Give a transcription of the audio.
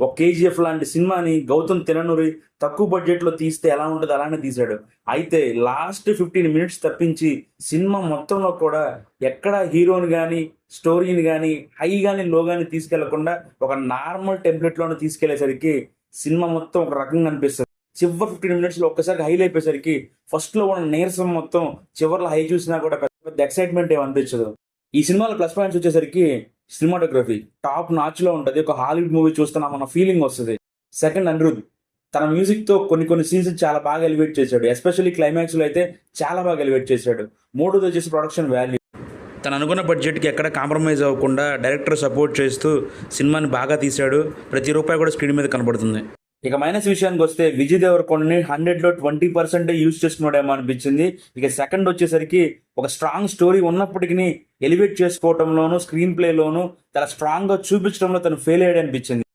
ఒక కేజీఎఫ్ లాంటి సినిమాని గౌతమ్ తిననూరి తక్కువ బడ్జెట్ లో తీస్తే ఎలా ఉంటుంది అలానే తీశాడు. అయితే లాస్ట్ 15 మినిట్స్ తప్పించి సినిమా మొత్తంలో కూడా ఎక్కడ హీరోని కానీ స్టోరీని కానీ హై కానీ లో కానీ తీసుకెళ్లకుండా ఒక నార్మల్ టెంప్లెట్ లోనే తీసుకెళ్లేసరికి సినిమా మొత్తం ఒక రకంగా అనిపిస్తుంది. చివరి 15 మినిట్స్ లో ఒక్కసారి హై అయిపోయేసరికి ఫస్ట్ లో ఉన్న నీరసం మొత్తం చివరిలో హై చూసినా కూడా పెద్ద ఎక్సైట్మెంట్ ఏమి అనిపించదు. ఈ సినిమాలో ప్లస్ పాయింట్స్ వచ్చేసరికి సినిమాటోగ్రఫీ టాప్ నాచ్ లో ఉంటది. ఒక హాలీవుడ్ మూవీ చూస్తున్నామన్న ఫీలింగ్ వస్తుంది. సెకండ్, అనిరుద్ తన మ్యూజిక్ తో కొన్ని సీన్స్ చాలా బాగా ఎలివేట్ చేశాడు. ఎస్పెషల్లీ క్లైమాక్స్ లో అయితే చాలా బాగా ఎలివేట్ చేశాడు. మూడోది వచ్చేసి ప్రొడక్షన్ వాల్యూ. తను అనుకున్న బడ్జెట్కి ఎక్కడ కాంప్రమైజ్ అవ్వకుండా డైరెక్టర్ సపోర్ట్ చేస్తూ సినిమాని బాగా తీశాడు. ప్రతి రూపాయి కూడా స్క్రీన్ మీద కనబడుతుంది. ఇక మైనస్ విషయానికి వస్తే విజయ్ దేవరకొండని 100లో 20% యూజ్ చేస్తున్నాడేమో అనిపించింది. ఇక సెకండ్ వచ్చేసరికి ఒక స్ట్రాంగ్ స్టోరీ ఉన్నప్పటికీ ఎలివేట్ చేసుకోవటంలోను స్క్రీన్ ప్లేలోను చాలా స్ట్రాంగ్ గా చూపించడంలో తను ఫెయిల్ అయ్యాడు అనిపించింది.